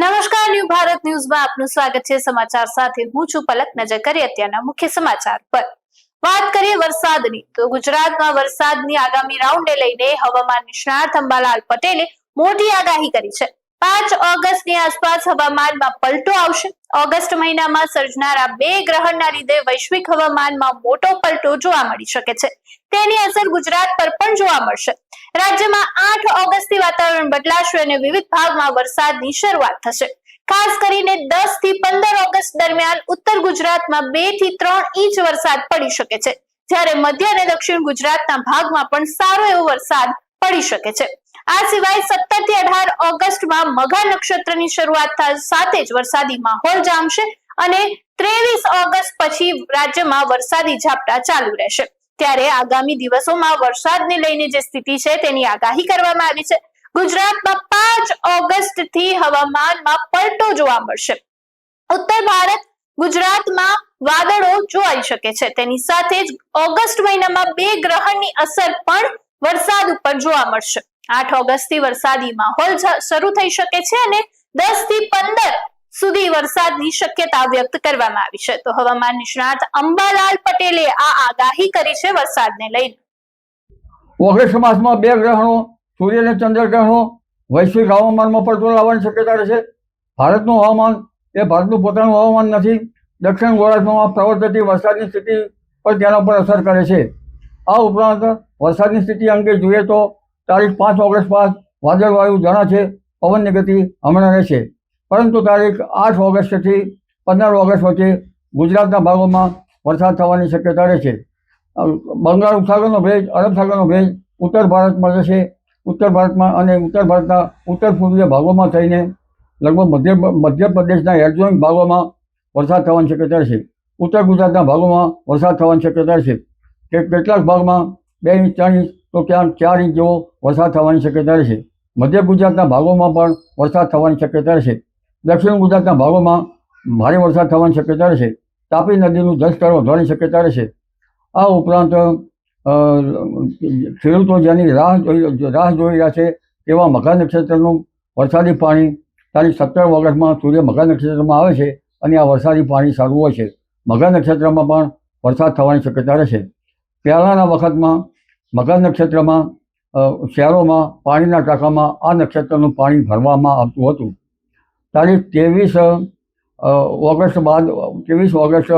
નમસ્કાર, ન્યૂ ભારત ન્યૂઝમાં આપનું સ્વાગત છે। સમાચાર સાથે હું છું પલક। નજર કરીએ અત્યારના મુખ્ય સમાચાર પર। વાત કરીએ વરસાદની તો ગુજરાતમાં વરસાદની આગામી રાઉન્ડે લઈને હવામાન નિષ્ણાત અંબાલાલ પટેલે મોટી આગાહી કરી છે। 5 ઓગસ્ટની આસપાસ હવામાનમાં પલટો આવશે। ઓગસ્ટ મહિનામાં સર્જનારા બે ગ્રહણના લીધે વૈશ્વિક હવામાનમાં મોટો પલટો જોવા મળી શકે છે। તેની અસર ગુજરાત પર પણ જોવા મળશે। રાજ્યમાં 8 ઓગસ્ટથી વાતાવરણ બદલાશે અને વિવિધ ભાગમાં વરસાદની શરૂઆત થશે। ખાસ કરીને 10 થી 15 ઓગસ્ટ દરમિયાન ઉત્તર ગુજરાતમાં 2 થી 3 ઇંચ વરસાદ પડી શકે છે, જ્યારે મધ્ય અને દક્ષિણ ગુજરાતના ભાગમાં પણ સારો એવો વરસાદ પડી શકે છે। આ સિવાય 17 થી 18 ઓગસ્ટમાં મઘા નક્ષત્રની શરૂઆત સાથે જ વરસાદી માહોલ જામશે અને 23 ઓગસ્ટ પછી રાજ્યમાં વરસાદી ઝાપટા ચાલુ રહેશે। ત્યારે આગામી દિવસોમાં વરસાદને લઈને જે સ્થિતિ છે તેની આગાહી કરવામાં આવી છે। ગુજરાતમાં 5 ઓગસ્ટ થી હવામાનમાં પલટો જોવા મળશે। ઉત્તર ભારત ગુજરાતમાં વાદળો જોવાઈ શકે છે। તેની સાથે જ ઓગસ્ટ મહિનામાં બે ગ્રહણની અસર પણ વરસાદ ઉપર જોવા મળશે। 8 ઓગસ્ટથી વરસાદી માહોલ શરૂ થઈ શકે છે અને 10 થી 15 સુધી વરસાદની શક્યતા વ્યક્ત કરવામાં આવી છે। તો હવામાન નિષ્ણાત અંબાલાલ પટેલે આ આગાહી કરી છે વરસાદને લઈને। ઓગસ્ટ માસમાં બે ગ્રહણો, સૂર્ય અને ચંદ્ર ગ્રહણો વૈશ્વિક હવામાનમાં પલટો લાવવાની શક્યતા રહેશે। ભારતનું હવામાન એ ભારતનું પોતાનું હવામાન નથી। દક્ષિણ ગોળાર્ધમાં પ્રવર્તતી વરસાદની સ્થિતિ પર તેના પર અસર કરે છે। આ ઉપરાંત વરસાદની સ્થિતિ અંગે જોઈએ તો તારીખ 5 ઓગસ્ટ બાદ વાદળવાયુ જણા છે, પવનની ગતિ હમણાં રહેશે, પરંતુ તારીખ 8 ઓગસ્ટથી 15 ઓગસ્ટ વચ્ચે ગુજરાતના ભાગોમાં વરસાદ થવાની શક્યતા રહેશે। બંગાળ ઉપસાગરનો ભેજ, અરબ સાગરનો ભેજ ઉત્તર ભારતમાં જશે। ઉત્તર ભારતમાં અને ઉત્તર ભારતના ઉત્તર પૂર્વીય ભાગોમાં થઈને લગભગ મધ્યપ્રદેશના એડજોઇન્ટ ભાગોમાં વરસાદ થવાની શક્યતા રહેશે। ઉત્તર ગુજરાતના ભાગોમાં વરસાદ થવાની શક્યતા રહેશે। કેટલાક ભાગમાં 2 ઇંચ 3 ઇંચ તો ક્યાંક 4 ઇંચ જેવો વરસાદ થવાની શક્યતા રહેશે। મધ્ય ગુજરાતના ભાગોમાં પણ વરસાદ થવાની શક્યતા રહેશે। દક્ષિણ ગુજરાતના ભાગોમાં ભારે વરસાદ થવાની શક્યતા રહેશે। તાપી નદીનું જળસ્તર વધવાની શક્યતા રહેશે। આ ઉપરાંત ખેડૂતો જેની રાહ જોઈ રહ્યા છે તેવા મઘા નક્ષત્રનું વરસાદી પાણી તારીખ 17 ઓગસ્ટમાં સૂર્ય મઘા નક્ષત્રમાં આવે છે અને આ વરસાદી પાણી સારું હોય છે। મઘા નક્ષત્રમાં પણ વરસાદ થવાની શક્યતા રહેશે। પહેલાંના વખતમાં મઘા નક્ષત્રમાં શહેરોમાં પાણીના ટાંકામાં આ નક્ષત્રનું પાણી ભરવામાં આવતું હતું। તારીખ 23 ઓગસ્ટ બાદ 23 ઓગસ્ટ।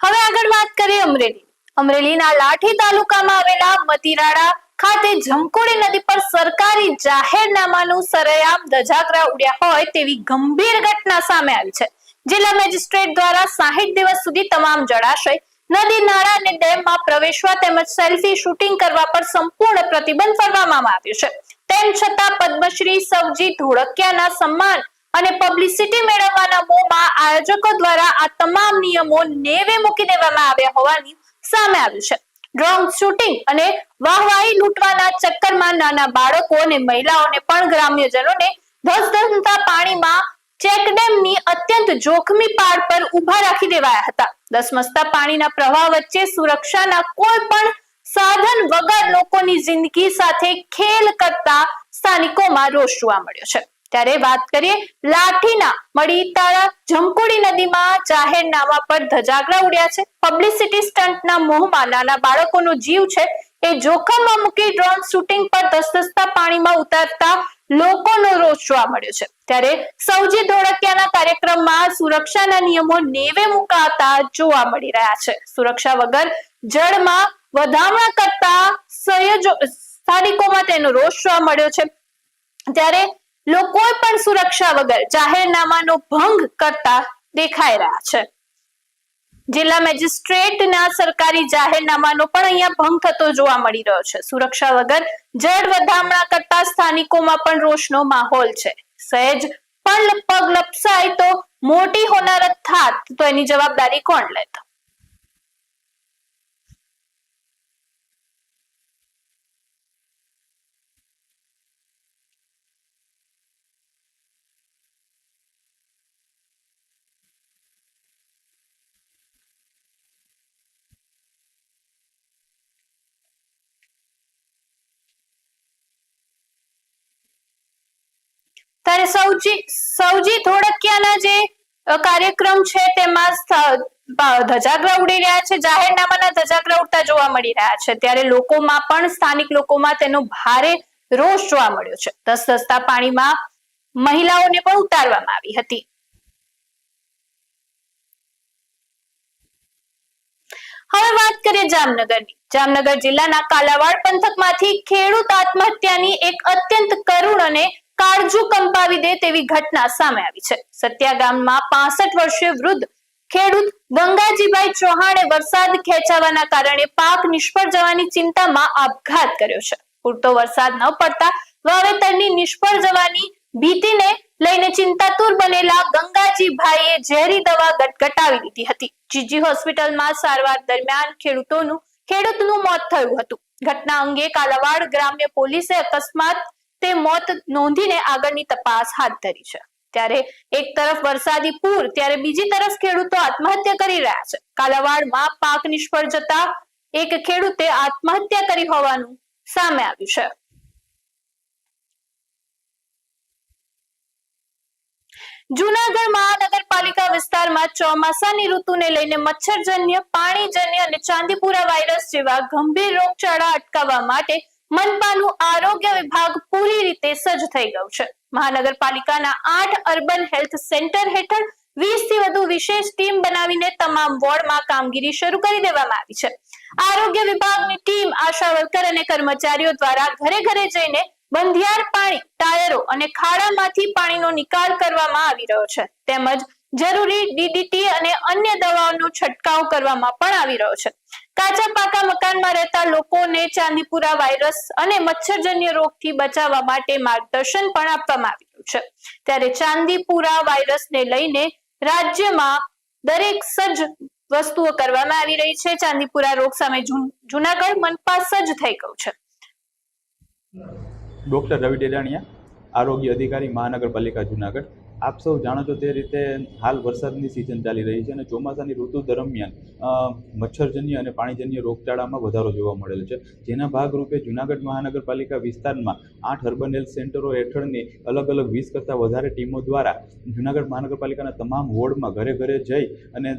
હવે આગળ વાત કરીએ અમરેલીના લાઠી તાલુકામાં આવેલા મતીરાળા ખાતે જમકોડી નદી પર સરકારી જાહેરનામાનું સરેઆમ ધજાગરા ઉડ્યા હોય તેવી ગંભીર ઘટના સામે આવી છે। જિલ્લા મેજિસ્ટ્રેટ દ્વારા 60 દિવસ સુધી તમામ જળાશય, નદી, નાળા અને ડેમમાં પ્રવેશવા તેમજ સેલ્ફી શૂટિંગ કરવા પર સંપૂર્ણ પ્રતિબંધ ફરમાવવામાં આવ્યો છે। તેમ છતાં પદ્મશ્રી સવજી ધોળકિયાના સન્માન અને પબ્લિસિટી મેળવવાના મોહમાં આયોજકો દ્વારા આ તમામ નિયમો નેવે મૂકી દેવામાં આવ્યા હોવાની સામે આવ્યું છે। ડ્રોન શૂટિંગ અને વાહવાહી લૂંટવાના ચક્કરમાં નાના બાળકો અને મહિલાઓને પણ ગ્રામ્યજનોને ધસધસતા પાણીમાં ચેકડેમની અત્યંત જોખમી પાળ પર ઉભા રાખી દેવાયા હતા। ધસમસતા પાણીના પ્રવાહ વચ્ચે સુરક્ષાના કોઈ પણ સાધન વગર લોકોની જિંદગી સાથે ખેલ કરતા સ્થાનિકોમાં રોષ જોવા મળ્યો છે। ત્યારે વાત કરીએ લાઠીના મડીતાળા જમકોડી નદીમાં જાહેરનામા પર ધજાગરા ઉડ્યા છે। પબ્લિસિટી સ્ટન્ટના મોહમાં નાના બાળકોનો જીવ છે એ જોખમમાં મૂકી ડ્રોન શૂટિંગ પર ધસધસતા પાણીમાં ઉતરતા લોકોનો રોષ જોવા મળ્યો છે। ત્યારે સવજી ધોળકિયાના કાર્યક્રમમાં સુરક્ષાના નિયમો નેવે મુકાતા જોવા મળી રહ્યા છે। સુરક્ષા વગર જળમાં વધામણા કરતા સ્થાનિકોમાં તેનો રોષ જોવા મળ્યો છે। ત્યારે લોકો પણ સુરક્ષા વગર જાહેરનામાનો ભંગ કરતા દેખાઈ રહ્યા છે। જિલ્લા મેજિસ્ટ્રેટના સરકારી જાહેરનામાનો પણ અહીંયા ભંગ થતો જોવા મળી રહ્યો છે। સુરક્ષા વગર જળ વધામણા કરતા સ્થાનિકોમાં પણ રોષનો માહોલ છે। સહેજ પણ પગ લપસાય તો મોટી હોનારત થાત તો એની જવાબદારી કોણ લેત? ત્યારે સૌજી ધોળકિયાના જે કાર્યક્રમ છે તેમાં ધજાગરા ઉડી રહ્યા છે, જાહેરનામાના ધજાગરા ઉડતા જોવા મળી રહ્યા છે। ત્યારે લોકોમાં પણ સ્થાનિક લોકોમાં તેનો ભારે રોષ જોવા મળ્યો છે। ધસધસતા પાણીમાં મહિલાઓને પણ ઉતારવામાં આવી હતી। હવે વાત કરીએ જામનગરની। જામનગર જિલ્લાના કાલાવાડ પંથકમાંથી ખેડૂત આત્મહત્યાની એક અત્યંત કરુણ અને કાળજુ કંપાવી દે તેવી ઘટના સામે આવી છે। સત્યા ગામમાં 65 વર્ષીય વૃદ્ધ ખેડૂત ગંગાજીભાઈ ચૌહાણે વરસાદ ખેંચાવાના કારણે પાક નિષ્ફળ જવાની ચિંતામાં આપઘાત કર્યો છે। પૂરતો વરસાદ ન પડતા વાવેતરની નિષ્ફળ જવાની ભીતિને લઈને ચિંતાતુર બનેલા ગંગાજીભાઈએ ઝેરી દવા ગટગટાવી લીધી હતી। જીજી હોસ્પિટલમાં સારવાર દરમિયાન ખેડૂતનું મોત થયું હતું। ઘટના અંગે કાલાવાડ ગ્રામ્ય પોલીસે અકસ્માત તે મોત નોંધીને આગળની તપાસ હાથ ધરી છે। ત્યારે એક તરફ વરસાદી પૂર, ત્યારે બીજી તરફ ખેડૂતો આત્મહત્યા કરી રહ્યા છે। કાલાવાડમાં પાક નિષ્ફળ જતા એક ખેડૂતે આત્મહત્યા કરી હોવાનું સામે આવ્યું છે। જૂનાગઢ મહાનગરપાલિકા વિસ્તારમાં ચોમાસાની ઋતુને લઈને મચ્છરજન્ય, પાણીજન્ય અને ચાંદીપુરા વાયરસ જેવા ગંભીર રોગચાળા અટકાવવા માટે મનપાનું આરોગ્ય વિભાગ પૂરી રીતે સજ્જ થઈ ગયું છે। મહાનગરપાલિકાના 8 અર્બન હેલ્થ સેન્ટર હેઠળ 20 થી વધુ વિશેષ ટીમ બનાવીને તમામ વોર્ડમાં કામગીરી શરૂ કરી દેવામાં આવી છે। આરોગ્ય વિભાગની ટીમ આશા વર્કર અને કર્મચારીઓ દ્વારા ઘરે ઘરે જઈને બંધિયાર પાણી, ટાયરો અને ખાડામાંથી પાણીનો નિકાલ કરવામાં આવી રહ્યો છે। તેમજ જરૂરી ડીડીટી અને અન્ય દવાઓનો છંટકાવ કરવામાં પણ આવી રહ્યો છે। કાચા પાકા મકાનમાં રહેતા લોકોને ચાંદીપુરા વાયરસ અને મચ્છરજન્ય રોગથી બચાવવા માટે માર્ગદર્શન પણ આપવામાં આવી રહ્યું છે। ત્યારે ચાંદીપુરા વાયરસને લઈને રાજ્યમાં દરેક સજ્જ વસ્તુઓ કરવામાં આવી રહી છે। ચાંદીપુરા રોગ સામે જૂનાગઢ મનપા સજ્જ થઈ ગયું છે। ડૉક્ટર રવિ ડેડાણીયા, આરોગ્ય અધિકારી, મહાનગરપાલિકા જૂનાગઢ। આપ સૌ જાણો છો તે રીતે હાલ વરસાદની સિઝન ચાલી રહી છે અને ચોમાસાની ઋતુ દરમિયાન મચ્છરજન્ય અને પાણીજન્ય રોગચાળામાં વધારો જોવા મળેલ છે। જેના ભાગરૂપે જૂનાગઢ મહાનગરપાલિકા વિસ્તારમાં 8 અર્બન હેલ્થ સેન્ટરો હેઠળની અલગ અલગ 20 કરતાં વધારે ટીમો દ્વારા જૂનાગઢ મહાનગરપાલિકાના તમામ વોર્ડમાં ઘરે ઘરે જઈ અને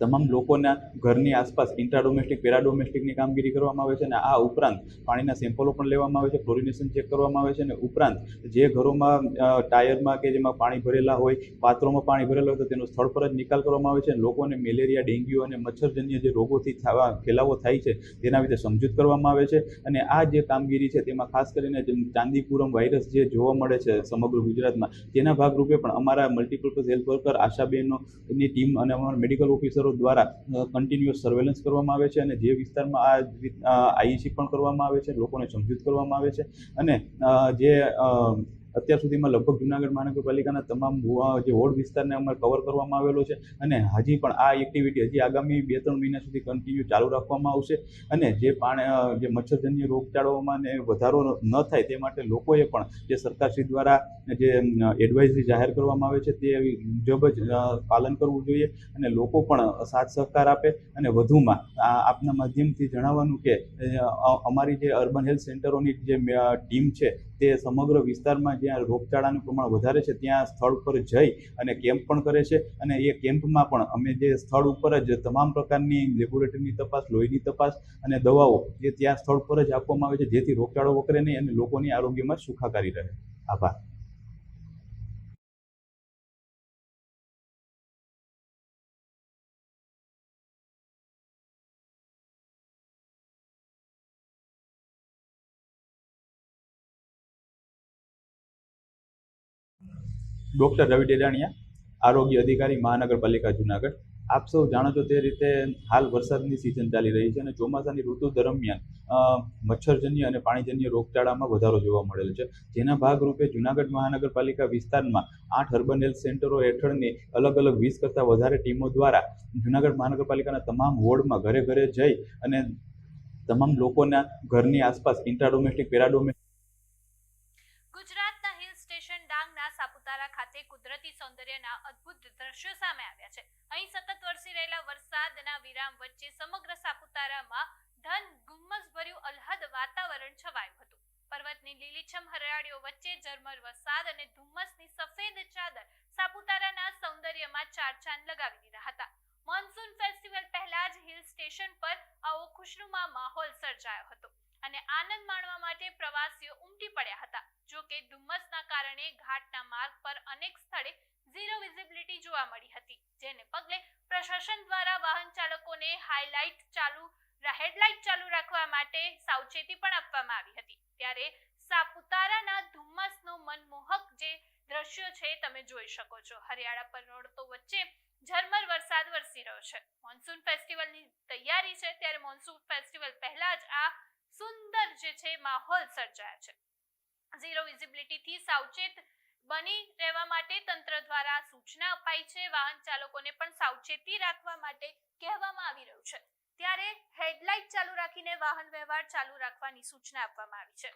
તમામ લોકોના ઘરની આસપાસ ઇન્ટ્રાડોમેસ્ટિક, પેરાડોમેસ્ટિકની કામગીરી કરવામાં આવે છે અને આ ઉપરાંત પાણીના સેમ્પલો પણ લેવામાં આવે છે, ક્લોરિનેશન ચેક કરવામાં આવે છે અને ઉપરાંત જે ઘરોમાં ટાયરમાં કે જેમાં પાણી ભરેલા હોય, પાત્રોમાં પાણી ભરેલા હોય તો તેનો સ્થળ પર જ નિકાલ કરવામાં આવે છે। લોકોને મેલેરિયા, ડેન્ગ્યુ અને મચ્છરજન્ય જે રોગોથી ફેલાવો થાય છે તેના વિશે સમજૂત કરવામાં આવે છે અને આ જે કામગીરી છે તેમાં ખાસ કરીને ચાંદીપુરમ વાયરસ જે જોવા મળે છે સમગ્ર ગુજરાતમાં, તેના ભાગરૂપે પણ અમારા મલ્ટીપર્પઝ હેલ્થ વર્કર, આશાબેનોની ટીમ અને અમારા મેડિકલ ઓફિસરો દ્વારા કન્ટિન્યુઅસ સર્વેલન્સ કરવામાં આવે છે અને જે વિસ્તારમાં આ આઈસી પણ કરવામાં આવે છે, લોકોને સમજૂત કરવામાં આવે છે અને જે અત્યાર સુધીમાં લગભગ જૂનાગઢ મહાનગરપાલિકાના તમામ જે વોર્ડ વિસ્તારને અમારે કવર કરવામાં આવેલો છે અને હજી પણ આ એક્ટિવિટી હજી આગામી 2-3 મહિના સુધી કન્ટિન્યુ ચાલુ રાખવામાં આવશે અને જે જે મચ્છરજન્ય રોગચાળાઓમાં વધારો ન થાય તે માટે લોકોએ પણ જે સરકારશ્રી દ્વારા જે એડવાઇઝરી જાહેર કરવામાં આવે છે તે મુજબ જ પાલન કરવું જોઈએ અને લોકો પણ સાથ સહકાર આપે। અને વધુમાં આપના માધ્યમથી જણાવવાનું કે અમારી જે અર્બન હેલ્થ સેન્ટરોની જે ટીમ છે તે સમગ્ર વિસ્તારમાં જ્યાં રોગચાળાનું પ્રમાણ વધારે છે ત્યાં સ્થળ પર જઈ અને કેમ્પ પણ કરે છે અને એ કેમ્પમાં પણ અમે જે સ્થળ ઉપર જ તમામ પ્રકારની લેબોરેટરીની તપાસ, લોહીની તપાસ અને દવાઓ જે ત્યાં સ્થળ પર જ આપવામાં આવે છે જેથી રોગચાળો વકરે નહીં અને લોકોની આરોગ્યમાં સુખાકારી રહે। આભાર। ડૉક્ટર રવિ ડેડાણીયા, આરોગ્ય અધિકારી, મહાનગરપાલિકા જૂનાગઢ। આપ સૌ જાણો છો તે રીતે હાલ વરસાદની સિઝન ચાલી રહી છે અને ચોમાસાની ઋતુ દરમિયાન મચ્છરજન્ય અને પાણીજન્ય રોગચાળામાં વધારો જોવા મળેલ છે। જેના ભાગરૂપે જૂનાગઢ મહાનગરપાલિકા વિસ્તારમાં 8 અર્બન હેલ્થ સેન્ટરો હેઠળની અલગ અલગ 20 કરતાં વધારે ટીમો દ્વારા જૂનાગઢ મહાનગરપાલિકાના તમામ વોર્ડમાં ઘરે ઘરે જઈ અને તમામ લોકોના ઘરની આસપાસ ઇન્ટ્રાડોમેસ્ટિક, પેરાડોમેસ્ટિક ગુજરાતના હિલ સ્ટેશન ડાંગના સાપુતારા ખાતે કુદરતી સૌંદર્યના અદ્ભુત દ્રશ્યો સામે આવ્યા છે। અહીં સતત વરસી રહેલા વરસાદના વિરામ વચ્ચે સમગ્ર સાપુતારામાં ગુમ્મસભર્યું આહ્લાદ વાતાવરણ છવાયું હતું। પર્વતની લીલીછમ હરિયાળીઓ વચ્ચે ઝરમર વરસાદ અને ધુમ્મસ ચાર ચાંદ લગાવી દીધા હતા. મોન્સૂન ફેસ્ટિવલ પહેલા જ હિલ સ્ટેશન પર આવો ખુશનુમા માહોલ સર્જાયો હતો અને આનંદ માણવા માટે પ્રવાસીઓ ઉમટી પડ્યા હતા. જો કે ધુમ્મસના કારણે ઘાટના માર્ગ પર અનેક સ્થળે ઝીરો વિઝિબિલિટી જોવા મળી હતી, જેને પગલે પ્રશાસન દ્વારા વાહન ચાલકોને હેડલાઇટ ચાલુ રાખવા માટે સાવચેતી પણ આપવામાં આવી હતી. ત્યારે સાપુતારાના ધુમ્મસનો મનમોહક જે દ્રશ્યો છે તમે જોઈ શકો છો. હરિયાળા પર્વતો વચ્ચે ઝરમર વરસાદ વરસી રહ્યો છે. મોન્સૂન ફેસ્ટિવલની તૈયારી છે, ત્યારે મોન્સૂન ફેસ્ટિવલ પહેલા જ આ સુંદર જે છે માહોલ સર્જાયો છે. ઝીરો વિઝિબિલિટીથી સાવચેત બની રહેવા માટે તંત્ર દ્વારા સૂચના અપાઈ છે. વાહન ચાલકોને પણ સાવચેતી રાખવા માટે કહેવામાં આવી રહ્યું છે. ત્યારે હેડલાઇટ ચાલુ રાખીને વાહન વ્યવહાર ચાલુ રાખવાની સૂચના આપવામાં આવી છે.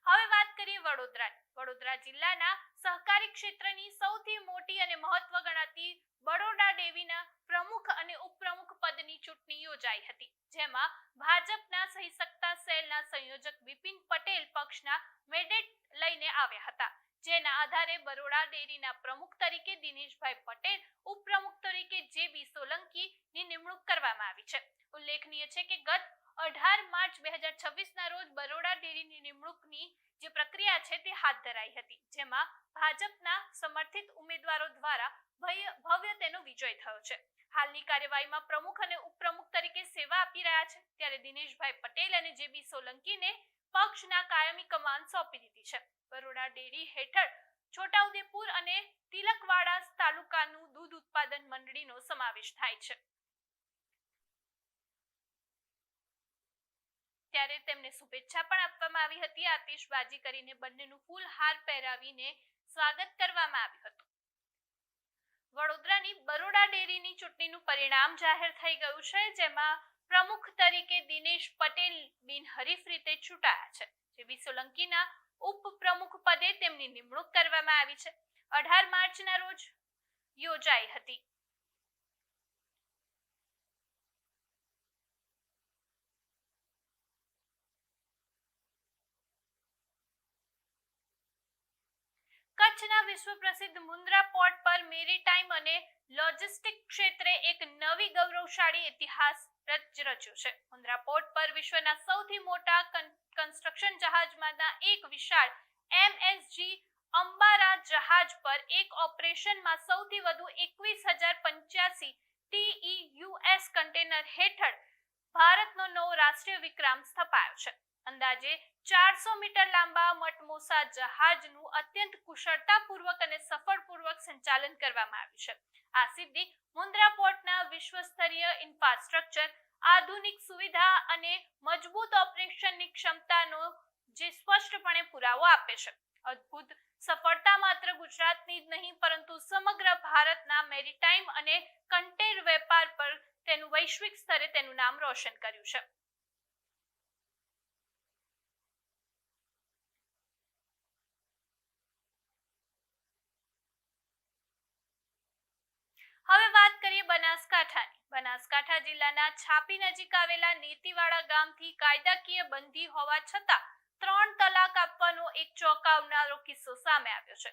હવે વાત કરીએ વડોદરાની. વડોદરા જિલ્લાના સહકારી ક્ષેત્રની સૌથી મોટી અને મહત્વ ગણાતી બરોડા ડેરીના પ્રમુખ અને ઉપપ્રમુખ પદની ચૂંટણી યોજાઈ હતી, જેમાં ભાજપના સહીસકતા સેલના સંયોજક બિપિન પટેલ પક્ષના મેન્ડેટ લઈને આવ્યા હતા, જેના આધારે બરોડા ડેરીના પ્રમુખ તરીકે દિનેશભાઈ પટેલ, ઉપપ્રમુખ તરીકે JB સોલંકીની નિમણૂક કરવામાં આવી છે. ઉલ્લેખનીય છે કે ગત 18 માર્ચ 2026ના રોજ બરોડા ડેરીની નિમણૂકની જે પ્રક્રિયા છે તે હાથ ધરાઈ હતી, જેમાં ભાજપના સમર્થિત ઉમેદવારો દ્વારા ભવ્ય તેનો વિજય થયો છે. હાલની કાર્યવાહીમાં પ્રમુખ અને ઉપપ્રમુખ તરીકે સેવા આપી રહ્યા છે. ત્યારે દિનેશભાઈ પટેલ અને JB સોલંકીને પક્ષના કાયમી કમાન સોંપી દીધી છે. બરોડા ડેરી હેઠળ છોટાઉદેપુર અને તિલકવાડા તાલુકાનું દૂધ ઉત્પાદન મંડળીનો સમાવેશ થાય છે. ત્યારે તેમને શુભેચ્છા પણ આપવામાં આવી હતી. આતિશબાજી કરીને બંનેનું ફૂલહાર પહેરાવીને સ્વાગત કરવામાં આવ્યું હતું. વડોદરાની બરોડા ડેરીની ચૂંટણીનું પરિણામ જાહેર થઈ ગયું છે, જેમાં પ્રમુખ તરીકે દિનેશ પટેલ બિનહરીફ રીતે ચૂંટાયા છે. JB સોલંકીના ઉપપ્રમુખ પદે તેમની નિમણૂક કરવામાં આવી છે. 18 માર્ચના રોજ યોજાઈ હતી. કચ્છના વિશ્વ પ્રસિદ્ધ મુન્દ્રા પોર્ટ પર મેરીટાઈમ અને લોજિસ્ટિક ક્ષેત્રે એક નવી ગૌરવશાળી ઇતિહાસ રચ્યો છે. મુન્દ્રા પોર્ટ પર વિશ્વના સૌથી મોટા કન્સ્ટ્રક્શન જહાજમાંના એક વિશાળ MSG અંબારા જહાજ પર એક ઓપરેશનમાં સૌથી વધુ 21,085 TEUs કન્ટેનર હેઠળ ભારતનો નવો રાષ્ટ્રીય વિક્રમ સ્થપાયો છે. અંદાજે 400 મીટર લાંબા મટમોસા જહાજનું અત્યંત કુશળતાપૂર્વક અને સફળપૂર્વક સંચાલન કરવામાં આવ્યું છે. આ સિદ્ધિ મુન્દ્રા પોર્ટના વિશ્વસ્તરીય ઇન્ફ્રાસ્ટ્રક્ચર, આધુનિક સુવિધા અને મજબૂત ઓપરેશનની ક્ષમતાનો જે સ્પષ્ટપણે પુરાવો આપે છે. અદ્ભુત સફળતા માત્ર ગુજરાતની જ નહીં પરંતુ સમગ્ર ભારતના મેરીટાઈમ અને કન્ટેનર વેપાર પર તેનું વૈશ્વિક સ્તરે તેનું નામ રોશન કર્યું છે. હવે વાત કરીએ બનાસકાંઠાની. બનાસકાંઠા જિલ્લાના છાપી નજીક આવેલા નેતીવાડા ગામથી કાયદાકીય બંધી હોવા છતાં 3 તલાક આપવાનો એક ચોંકાવનારો કિસ્સો સામે આવ્યો છે.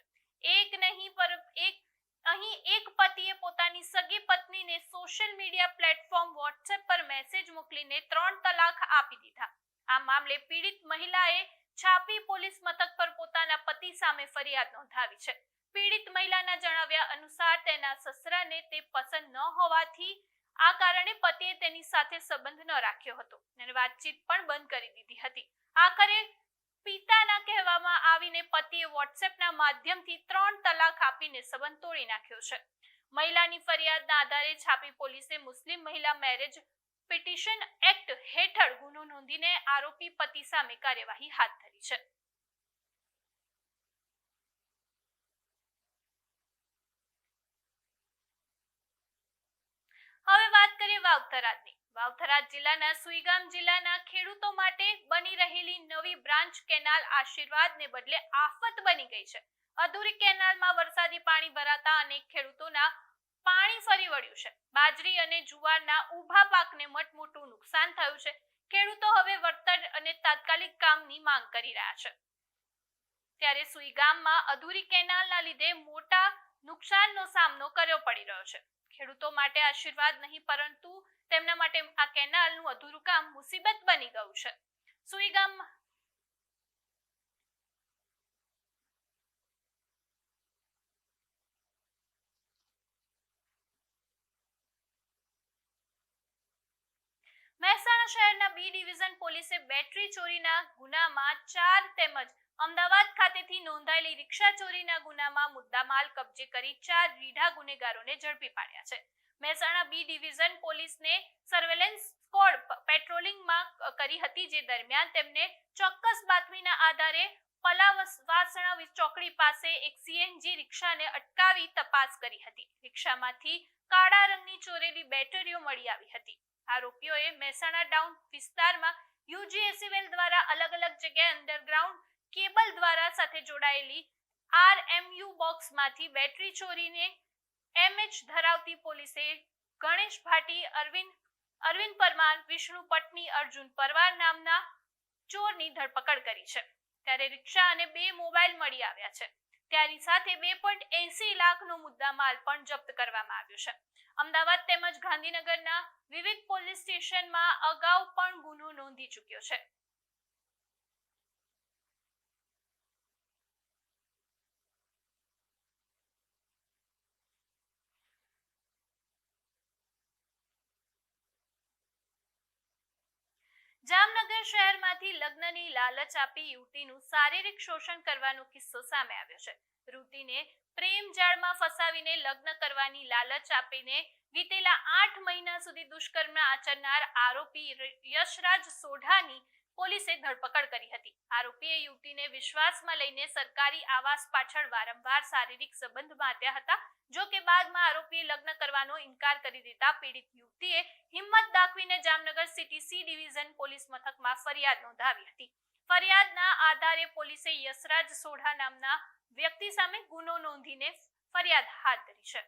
અહીં એક પતિએ પોતાની સગી પત્નીને સોશિયલ મીડિયા પ્લેટફોર્મ WhatsApp પર મેસેજ મોકલીને 3 તલાક આપી દીધા. આ મામલે પીડિત મહિલાએ છાપી પોલીસ મથક પર પોતાના પતિ સામે ફરિયાદ નોંધાવી છે. પીડિત મહિલાના જણાવ્યા અનુસાર તેના સસરાને તે પસંદ ન હોવાથી આ કારણે પતિએ તેની સાથે સંબંધ ન રાખ્યો હતો અને વાતચીત પણ બંધ કરી દીધી હતી. આખરે પિતાના કહેવામાં આવીને પતિએ WhatsAppના માધ્યમથી 3 તલાક આપીને સંબંધ તોડી નાખ્યો છે. મહિલાની ફરિયાદના આધારે છાપી પોલીસે મુસ્લિમ મહિલા મેરેજ પિટિશન એક્ટ હેઠળ ગુનો નોંધીને આરોપી પતિ સામે કાર્યવાહી હાથ ધરી છે. હવે વાત કરીએ વાવથરાની. વાવથરા જિલ્લાના સુઈગામ જિલ્લાના ખેડૂતો માટે બની રહેલી નવી બ્રાન્ચ કેનાલ આશીર્વાદને બદલે આફત બની ગઈ છે. અધૂરી કેનાલમાં વરસાદી પાણી ભરાતા અનેક ખેડૂતોના પાણી ફરી વળ્યું છે. બાજરી અને જુવારના ઊભા પાકને મોટું નુકસાન થયું છે. ખેડૂતો હવે વળતર અને તાત્કાલિક કામની માંગ કરી રહ્યા છે. ત્યારે સુઈ ગામમાં અધૂરી કેનાલના લીધે મોટા નુકસાનનો સામનો કરવો પડી રહ્યો છે. ખેડૂતો માટે આશીર્વાદ નહીં પરંતુ તેમના માટે આ કેનાલનું અધૂરું કામ મુસીબત બની ગયું છે. સુઈ ગામમાં મહેસાણા શહેરના બી ડિવિઝન પોલીસે બેટરી ચોરીના ગુનામાં 4 તેમજ અમદાવાદ ખાતેથી નોંધાયેલી રિક્ષા ચોરીના ગુનામાં મુદ્દામાલ કબજે કરી 4 રીઢા ગુનેગારોને ઝડપી પાડ્યા છે. મહેસાણા બી ડિવિઝન પોલીસને સર્વેલન્સ સ્ક્વોડ પેટ્રોલિંગમાં કરી હતી, જે દરમિયાન તેમને ચોક્કસ બાતમીના આધારે પલાવાસણા ચોકડી પાસે એક સીએનજી રિક્ષાને અટકાવી તપાસ કરી હતી. રિક્ષામાંથી કાળા રંગની ચોરેલી બેટરીઓ મળી આવી હતી. આરોપીઓએ મહેસાણા ટાઉન વિસ્તારમાં યુજીએસીએલ દ્વારા અલગ અલગ જગ્યાએ અંડરગ્રાઉન્ડ કેબલ દ્વારા સાથે જોડાયેલી આરએમયુ બોક્સમાંથી બેટરી ચોરીને એમએચ ધરાવતી પોલીસે ગણેશ ભાટી, અરવિંદ પરમાર, વિષ્ણુ પટની, અર્જુન પરવાર નામના ચોરની ધરપકડ કરી છે. ત્યારે રિક્ષા અને 2 મોબાઈલ મળી આવ્યા છે. ત્યારની સાથે 2.80 લાખનો મુદ્દામાલ પણ જપ્ત કરવામાં આવ્યો છે. અમદાવાદ તેમજ ગાંધીનગરના વિવિધ પોલીસ સ્ટેશનમાં અગાઉ પણ ગુનો નોંધી ચૂક્યો છે. જામનગર શહેરમાંથી લગ્નની લાલચ આપી યુવતીનું શારીરિક શોષણ કરવાનો કિસ્સો સામે આવ્યો છે. યુવતીને પ્રેમ જાળમાં ફસાવીને લગ્ન કરવાની લાલચ આપીને વીતેલા 8 મહિના સુધી દુષ્કર્મ આચરનાર આરોપી યશરાજ સોઢાની પોલીસે ધરપકડ કરી હતી. આરોપીએ યુવતીને વિશ્વાસમાં લઈને સરકારી આવાસ પાછળ વારંવાર શારીરિક સંબંધ બાંધ્યા હતા. જો કે બાદમાં આરોપીએ લગ્ન કરવાનો ઇનકાર કરી દેતા પીડિત યુવતીએ હિંમત દાખવીને Jamnagar city C division police મથકમાં ફરિયાદ નોંધાવી હતી. ફરિયાદના આધારે પોલીસે યશરાજ સોઢા નામના વ્યક્તિ સામે ગુનો નોંધીને ફરિયાદ હાથ ધરી છે.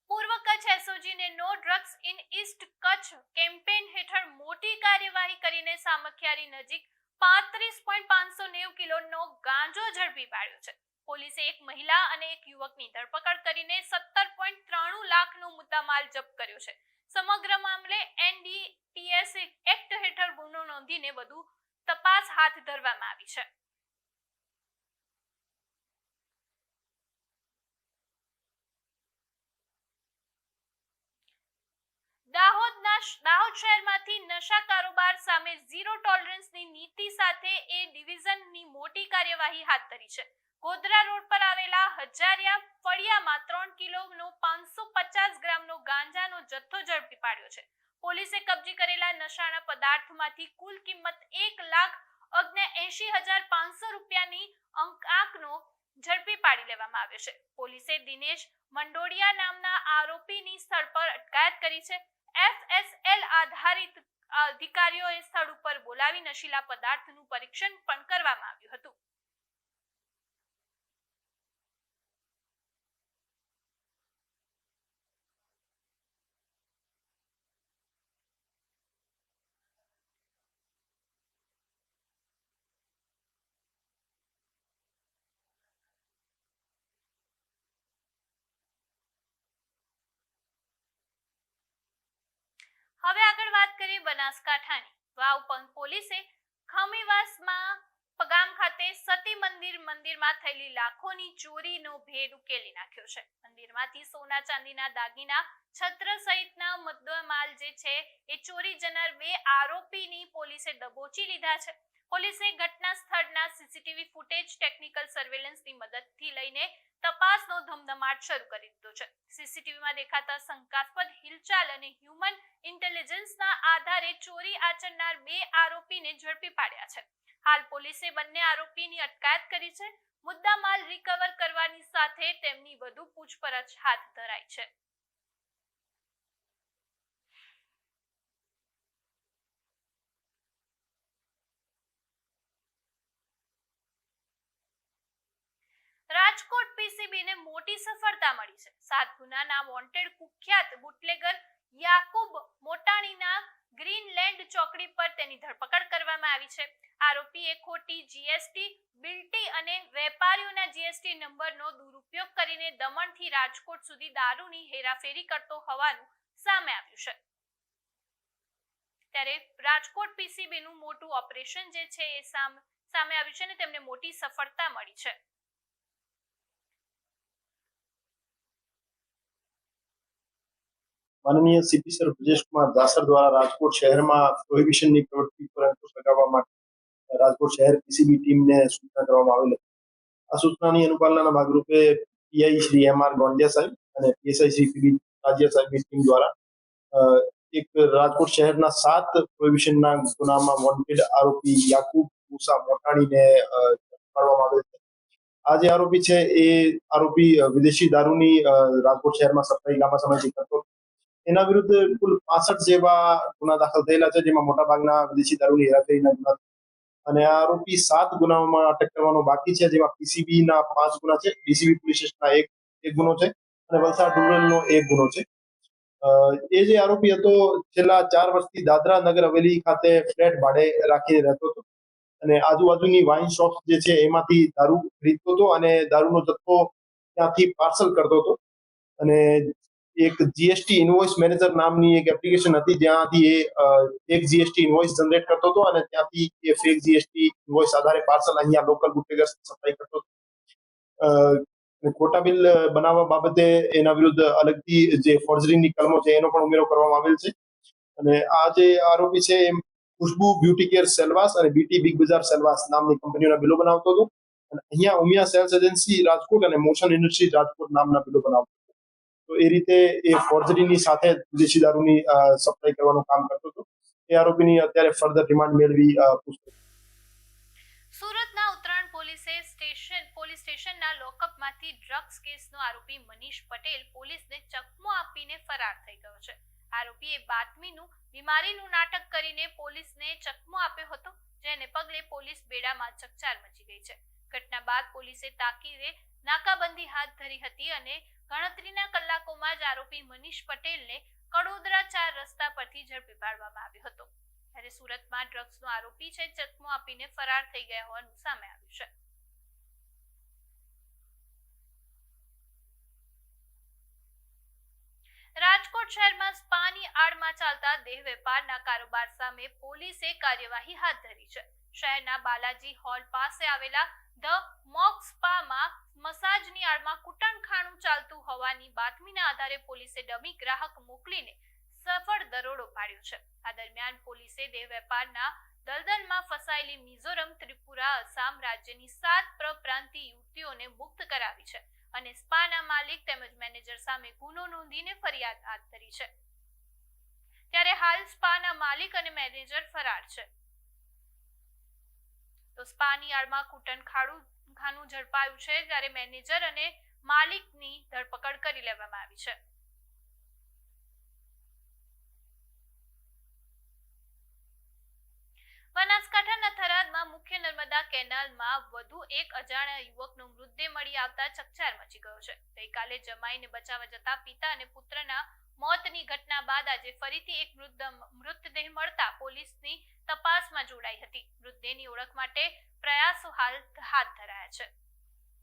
પૂર્વ કચ્છ એસઓજીને no drugs in east Kutch campaign હેઠળ મોટી કાર્યવાહી કરીને સામખિયારી નજીક 35.590 કિલોનો ગાંજો ઝડપી પાડ્યો છે. પોલીસે એક મહિલા અને એક યુવકની ધરપકડ કરીને 17.93 લાખનો મુદ્દામાલ જપ્ત કર્યો છે. સમગ્ર મામલે એનડીપીએસ એક્ટ હેઠળ ગુનો નોંધીને વધુ તપાસ હાથ ધરવામાં આવી છે. દાહોદ શહેરમાંથી નશા કારોબાર સામે ઝીરો ટોલરન્સની નીતિ સાથે એ ડિવિઝનની મોટી કાર્યવાહી હાથ ધરી છે. ગોધરા રોડ પર આવેલા હજારિયા ફળિયામાં 3 કિલોનો 550 ગ્રામનો ગાંજાનો જથ્થો ઝડપી પાડ્યો છે. પોલીસે કબજે કરેલા નશાના પદાર્થમાંથી કુલ કિંમત 1,79,500 રૂપિયાની આંકનો ઝડપી પાડી લેવામાં આવ્યો છે. પોલીસે દિનેશ મંડોડિયા નામના આરોપીની સ્થળ પર અટકાયત કરી છે. એફએસએલ આધારિત અધિકારીઓએ સ્થળ ઉપર બોલાવી નશીલા પદાર્થનું પરીક્ષણ પણ કરવામાં આવ્યું હતું. હવે આગળ વાત કરીએ બનાસકાંઠાની. વાવ પોલીસે ખમીવાસમાં ગામ ખાતે સતી મંદિરમાં થયેલી લાખોની ચોરીનો ભેદ ઉકેલી નાખ્યો છે. મંદિરમાંથી સોના ચાંદીના દાગીના, છત્ર સહિતના મુદ્દામાલ જે છે એ ચોરી જનાર 2 આરોપીની પોલીસે દબોચી લીધા છે. પોલીસે ઘટના સ્થળના સીસીટીવી ફૂટેજ, ટેકનિકલ સર્વેલન્સની મદદથી લઈને તપાસનો ધમધમાટ શરૂ કરી દીધો છે. સીસીટીવીમાં દેખાતા શંકાસ્પદ હિલચાલ અને હ્યુમન ઇન્ટેલિજન્સના આધારે ચોરી આચરનાર 2 આરોપીને ઝડપી પાડ્યા છે. હાલ પોલીસે બંને આરોપીની અટકાયત કરી છે. મુદ્દામાલ રિકવર કરવાની સાથે તેમની વધુ પૂછપરછ હાથ ધરાઈ છે. રાજકોટ પીસીબીને મોટી સફળતા મળી છે. 7 ગુનાના વોન્ટેડ કુખ્યાત બુટલેગર યાકુબ મોટાણીના ગ્રીનલેન્ડ ચોકડી પર તેની ધરપકડ કરવામાં આવી છે. આરોપીએ ખોટી જીએસટી બિલ્ટી અને વેપારીઓના જીએસટી નંબરનો દુરુપયોગ કરીને દમણથી રાજકોટ સુધી દારૂની હેરાફેરી કરતો હોવાનું સામે આવ્યું છે. ત્યારે રાજકોટ પીસીબી નું મોટું ઓપરેશન જે છે એ સામે આવ્યું છે અને તેમને મોટી સફળતા મળી છે. માનનીય સીપી સર બ્રજેશકુમાર દાસર દ્વારા રાજકોટ શહેરમાં પ્રોહિબિશનની પ્રવૃત્તિ પર અંકુશ લગાવવા માટે રાજકોટ શહેર પીસીબી ટીમને સૂચના કરવામાં આવેલ હતી. આ સૂચનાની અનુપાલનના ભાગરૂપે પીઆઈ શ્રી એમ.આર. ગોંડિયા સાહેબ અને પીએસઆઈ શ્રી પીબી રાજ્ય સાહેબની ટીમ દ્વારા એક રાજકોટ શહેરના 7 પ્રોહિબિશનના ગુનામાં વોન્ટેડ આરોપી યાકુબ મુસા મોટાણીને પકડવામાં આવેલ છે. આ જે આરોપી છે એ આરોપી વિદેશી દારૂની રાજકોટ શહેરમાં સપ્લાય લાંબા સમયથી કરતો. એના વિરુદ્ધ કુલ 65 જેવા ગુના દાખલ થયેલા છે, જેમાં મોટાભાગના વિદેશી દારૂની હેરાફેરીના ગુના અને આ આરોપી 7 ગુનાઓમાં અટક કરવાનો બાકી છે, જેમાં પીસીબીના 5 ગુના છે, ડીસીબી પોલીસ સ્ટેશનના એક ગુનો છે અને વલસાડ રૂરલનો 1 ગુનો છે. એ જે આરોપી હતો છેલ્લા 4 વર્ષથી દાદરા નગર હવેલી ખાતે ફ્લેટ ભાડે રાખીને રહેતો હતો અને આજુબાજુની વાઇન શોપ જે છે એમાંથી દારૂ ખરીદતો હતો અને દારૂનો જથ્થો ત્યાંથી પાર્સલ કરતો હતો. અને એક જીએસટી ઇનવોઇસ મેનેજર નામની એક એપ્લિકેશન હતી, જ્યાંથી એ એક જીએસટી ઇનવોઇસ જનરેટ કરતો હતો અને ત્યાંથી એ ફેક જીએસટી ઇનવોઇસ આધારે પાર્સલ અહીંયા લોકલ બુટલેગર્સ સપ્લાય કરતો હતો. ખોટા બિલ બનાવવા બાબતે એના વિરુદ્ધ અલગથી જે ફોર્જરીની કલમો છે એનો પણ ઉમેરો કરવામાં આવેલ છે. અને આ જે આરોપી છે એ ખુશ્બુ બ્યુટી કેર સેલવાસ અને બીટી બિગ બજાર સેલવાસ નામની કંપનીઓના બિલો બનાવતો હતો અને અહીંયા ઉમિયા સેલ્સ એજન્સી રાજકોટ અને મોશન ઇન્ડસ્ટ્રી રાજકોટ નામના બિલો બનાવતો હતો. તો એ રીતે એ ફોર્જરીની સાથે વિદેશી દારૂની સપ્લાય કરવાનું કામ કરતો હતો. એ આરોપીની અત્યારે ફર્ધર રિમાન્ડ મેળવી પૂછપરછ. સુરતના ઉત્તરાયણ પોલીસ સ્ટેશનના લોકઅપમાંથી ડ્રગ્સ કેસનો આરોપી મનીષ પટેલ પોલીસને ચકમો આપીને ફરાર થઈ ગયો છે. આરોપીએ બાતમીનું બીમારીનું નાટક કરીને પોલીસને ચકમો આપ્યો હતો, જેને પગલે પોલીસ બેડામાં ચકચાર મચી ગઈ છે. ઘટના બાદ પોલીસે તાકીદે નાકાબંધી હાથ ધરી હતી અને ગણતરીના કલાકોમાં જ આરોપી મનીષ પટેલને કડોદરા 4 રસ્તા પરથી ઝડપી પાડવામાં આવ્યો હતો. ત્યારે સુરતમાં ડ્રગ્સનો આરોપી છે ચકમો આપીને ફરાર થઈ ગયા હોવાનું સામે આવ્યું છે. રાજકોટ શહેરમાં સ્પાની આડમાં ચાલતા દેહ વેપારના કારોબાર સામે પોલીસે કાર્યવાહી હાથ ધરી છે. શહેરના બાલાજી હોલ પાસે આવેલા ધ મોક સ્પામાં મસાજની આડમાં કૂટણખાણું ચાલતું હોવાની બાતમીના આધારે પોલીસે ડમી ગ્રાહક મોકલીને સફળ દરોડો પાડ્યો છે. આ દરમિયાન પોલીસે દેહ વેપારના દલદલમાં ફસાયેલી મિઝોરમ, ત્રિપુરા, આસામ રાજ્યની 7 પરપ્રાંતીય યુવતીઓને મુક્ત કરાવી છે અને સ્પાના માલિક તેમજ મેનેજર સામે ગુનો નોંધીને ફરિયાદ હાથ ધરી છે. ત્યારે હાલ સ્પાના માલિક અને મેનેજર ફરાર છે. તો સ્પાની આડમાં કૂટણખાનું ઝડપાયું છે, ત્યારે મેનેજર અને માલિકની ધરપકડ કરી લેવામાં આવી છે. બનાસકાંઠાના થરાદમાં મુખ્ય નર્મદા કેનાલમાં વધુ એક અજાણ્યા યુવકનો મૃતદેહ મળી આવતા ચકચાર મચી ગયો છે. ગઈકાલે જમાઈને બચાવવા જતા પિતા અને પુત્રના મોતની ઘટના બાદ આજે ફરીથી એક મૃતદેહ મળતા પોલીસની તપાસમાં જોડાઈ હતી. મૃતદેહની ઓળખ માટે પ્રયાસો હાલ હાથ ધરાયા છે.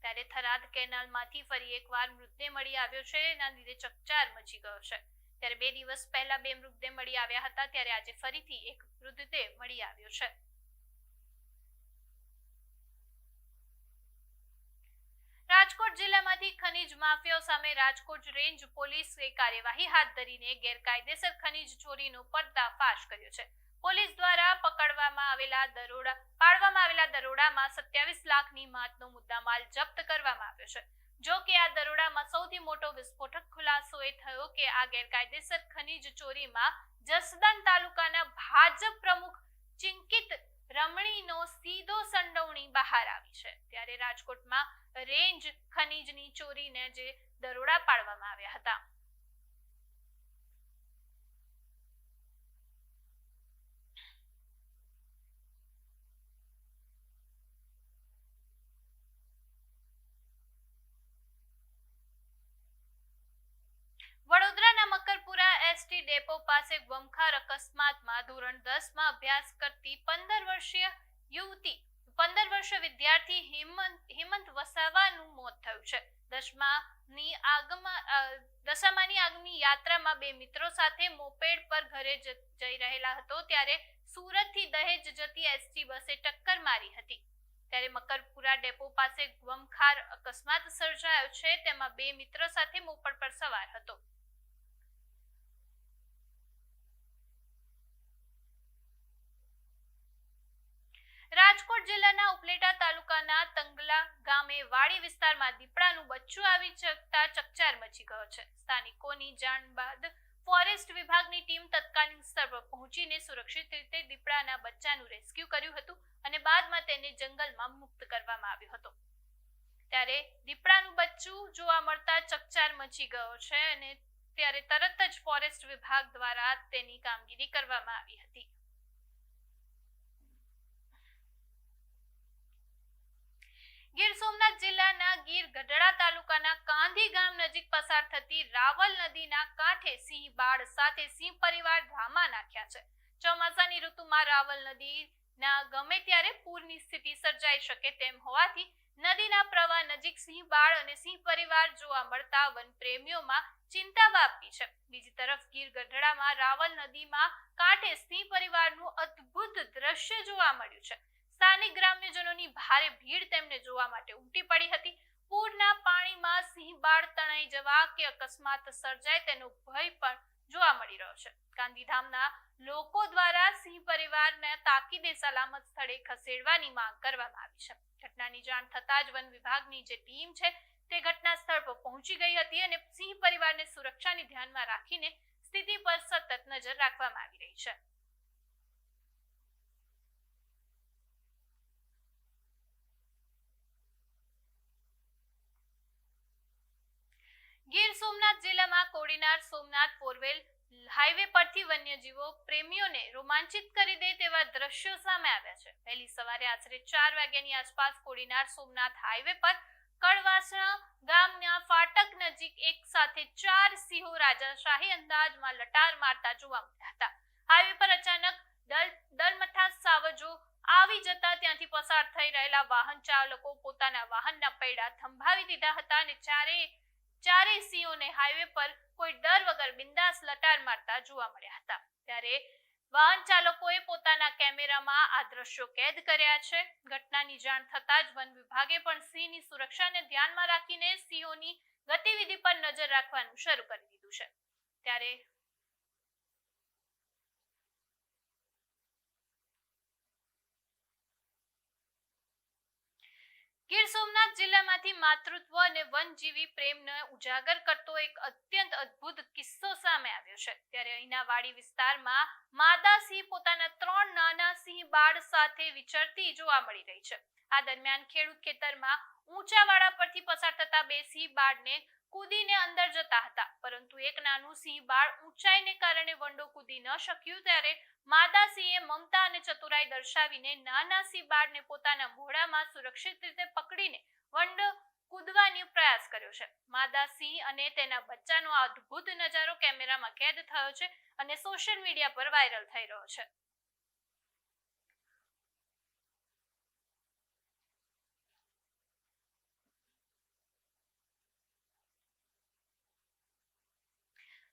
ત્યારે થરાદ કેનાલમાંથી ફરી એકવાર મૃતદેહ મળી આવ્યો છે, એના લીધે ચકચાર મચી ગયો છે. ત્યારે 2 દિવસ પહેલા 2 મૃતદેહ મળી આવ્યા હતા, ત્યારે આજે ફરીથી એક મૃતદેહ મળી આવ્યો છે. રાજકોટ જિલ્લામાંથી ખનીજ માફિયાઓ સામે રાજકોટ રેન્જ પોલીસે કાર્યવાહી હાથ ધરીને ગેરકાયદેસર ખનીજ ચોરીનો પર્દાફાશ કર્યો છે. પોલીસ દ્વારા પાડવામાં આવેલા દરોડામાં 27 લાખની માતનો મુદ્દામાલ જપ્ત કરવામાં આવ્યો છે. જો કે આ દરોડામાં સૌથી મોટો વિસ્ફોટક ખુલાસો એ થયો કે આ ગેરકાયદેસર ખનીજ ચોરીમાં જસદણ તાલુકાના ભાજપ પ્રમુખ ચિંકિત રમણીનો સીધો સંડોવણી બહાર આવી છે. ત્યારે રાજકોટમાં રેન્જ ખનીજની ચોરીને જે દરોડા પાડવામાં આવ્યા હતા. પાસે ગમખાર અકસ્માતમાં ધોરણ 10માં અભ્યાસ કરતી 15 વર્ષીય વિદ્યાર્થી હેમંત વસાવાનું મોત થયું છે. દશામાની આગમની યાત્રામાં બે મિત્રો સાથે મોપેડ પર ઘરે જઈ રહેલા હતો ત્યારે સુરતથી દહેજ જતી એસટી બસે ટક્કર મારી હતી. ત્યારે મકરપુરા ડેપો પાસે ગમખાર અકસ્માત સર્જાયો છે. તેમાં બે મિત્રો સાથે મોપેડ પર સવાર હતો. રાજકોટ જિલ્લાના ઉપલેટા તાલુકાના તંગલા ગામે વાડી વિસ્તારમાં દીપડાનું બચ્ચું આવી જતા ચકચાર મચી ગયો છે. સ્થાનિકોની જાણ બાદ ફોરેસ્ટ વિભાગની ટીમ તત્કાલીન સ્થળ પર પહોંચીને સુરક્ષિત રીતે દીપડાના બચ્ચાનું રેસ્ક્યુ કર્યું હતું અને બાદમાં તેને જંગલમાં મુક્ત કરવામાં આવ્યો હતો. ત્યારે દીપડાનું બચ્ચું જોવા મળતા ચકચાર મચી ગયો છે અને ત્યારે તરત જ ફોરેસ્ટ વિભાગ દ્વારા તેની કામગીરી કરવામાં આવી હતી. ગીર સોમનાથ જિલ્લાના ગીર ગઢડા તાલુકાના કાંધી ગામ નજીક પસાર થતી રાવલ નદીના કાંઠે સિંહ બાળ સાથે સિંહ પરિવાર ધામા નાખ્યા છે. ચોમાસાની ઋતુમાં રાવલ નદીના ગમે ત્યારે પૂરની સ્થિતિ સર્જાઈ શકે તેમ હોવાથી નદીના પ્રવાહ નજીક સિંહ બાળ અને સિંહ પરિવાર જોવા મળતા વન પ્રેમીઓમાં ચિંતા વ્યાપી છે. બીજી તરફ ગીર ગઢડામાં રાવલ નદીમાં કાંઠે સિંહ પરિવારનું અદ્ભુત દ્રશ્ય જોવા મળ્યું છે. સ્થાનિક ગ્રામ્યજનોની ભારે ભીડ તેમને જોવા માટે ઉમટી પડી હતી. પૂરના પાણીમાં સિંહ બાળ તણાઈ જવા કે અકસ્માત સર્જાય તેનો ભય પણ જોવા મળી રહ્યો છે. ગાંધીધામના લોકો દ્વારા સિંહ પરિવારને તાકીદે સલામત સ્થળે ખસેડવાની માંગ કરવામાં આવી છે. ઘટનાની જાણ થતાં જ વન વિભાગની જે ટીમ છે તે ઘટના સ્થળ પર પહોંચી ગઈ હતી અને સિંહ પરિવારને સુરક્ષાને ધ્યાનમાં રાખીને સ્થિતિ પર સતત નજર રાખવામાં આવી રહી છે. ગીર સોમનાથ જિલ્લામાં કોડીનાર સોમનાથ પોરવેલ હાઈવે પરથી વન્યજીવો પ્રેમીઓને રોમાંચિત કરી દે તેવા દ્રશ્યો સામે આવ્યા છે. વહેલી સવારે આશરે 4 વાગ્યાની આસપાસ કોડીનાર સોમનાથ હાઈવે પર કડવાસણા ગામના ફાટક નજીક એક સાથે 4 સિંહો રાજાશાહી અંદાજમાં લટાર મારતા જોવા મળ્યા હતા. હાઈવે પર અચાનક દલમઠા સાવજો આવી જતા ત્યાંથી પસાર થઈ રહેલા વાહન ચાલકો પોતાના વાહનના પૈડા થંભાવી દીધા હતા અને ચારેય સિંહોને હાઈવે પર કોઈ ડર વગર બિંદાસ લટાર મારતા જોવા મળ્યા હતા. ત્યારે વાહન ચાલકોએ પોતાના કેમેરામાં આ દ્રશ્યો કેદ કર્યા છે. ઘટનાની જાણ થતાં જ વન વિભાગે પણ સિંહની સુરક્ષાને ધ્યાનમાં રાખીને સિંહોની ગતિવિધિ પર નજર રાખવાનું શરૂ કરી દીધું છે. ત્યારે ગીર સોમનાથ જિલ્લામાંથી માતૃત્વ અને વનજીવી પ્રેમને ઉજાગર કરતો એક અત્યંત અદ્ભુત કિસ્સો સામે આવ્યો છે. ત્યારે અહીંના વાડી વિસ્તારમાં માદા સિંહ પોતાના 3 નાના સિંહ બાળ સાથે વિચરતી જોવા મળી રહી છે. આ દરમિયાન ખેડૂત ખેતરમાં ઊંચાવાળા પરથી પસાર થતા બે સિંહ બાળને કૂદીને અંદર જતા હતા, પરંતુ એક નાનું સિંહ બાળ ઊંચાઈને કારણે વંડો કૂદી ન શક્યું. ત્યારે માદા સિંહે મમતા અને ચતુરાઈ દર્શાવીને નાના સિંહ બાળને પોતાના મોઢામાં સુરક્ષિત રીતે પકડીને વંડો કૂદવાનો પ્રયાસ કર્યો છે. માદા સિંહ અને તેના બચ્ચાનો આ અદ્ભુત નજારો કેમેરામાં કેદ થયો છે અને સોશિયલ મીડિયા પર વાયરલ થઈ રહ્યો છે.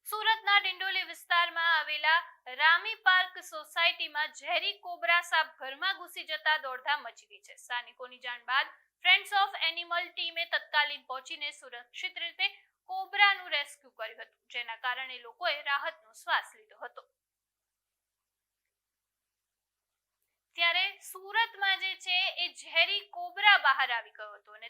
સુરતના ડિંડોલી વિસ્તારમાં આવેલા રામી પાર્ક સોસાયટીમાં ઝેરી કોબરા સાપ ઘરમાં ઘૂસી જતા દોડધામ મચી ગઈ છે. સ્થાનિકોની જાણ બાદ ફ્રેન્ડ્સ ઓફ એનિમલ ટીમે તત્કાલીન પહોંચીને સુરક્ષિત રીતે કોબરાનું રેસ્ક્યુ કર્યું હતું, જેના કારણે લોકોએ રાહતનો શ્વાસ લીધો હતો. ત્યારે સુરતમાં જે છે એ ઝેરી કોબરા બહાર આવી ગયો હતો અને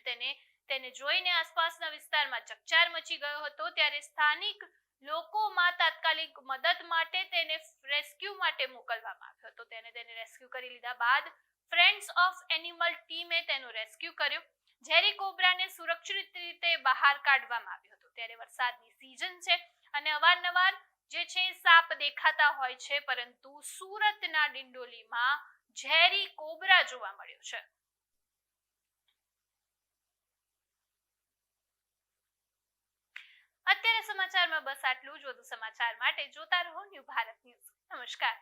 તેને જોઈને આસપાસના વિસ્તારમાં ચકચાર મચી ગયો હતો. ત્યારે સ્થાનિક લોકોમાં તાત્કાલિક મદદ માટે તેને રેસ્ક્યુ માટે મોકલવામાં આવ્યો હતો. તેને રેસ્ક્યુ કરી લીધા બાદ ફ્રેન્ડ્સ ઓફ એનિમલ ટીમે તેનો રેસ્ક્યુ કર્યો. ઝેરી કોબરાને સુરક્ષિત રીતે બહાર કાઢવામાં આવ્યો હતો. ત્યારે વરસાદની સિઝન છે અને અવારનવાર જે છે સાપ દેખાતા હોય છે, પરંતુ સુરતના ડિંડોલીમાં ઝેરી કોબરા જોવા મળ્યો છે. અત્યારે સમાચારમાં બસ આટલું જ. વધુ સમાચાર માટે જોતા રહો ન્યૂ ભારત ન્યૂઝ. નમસ્કાર.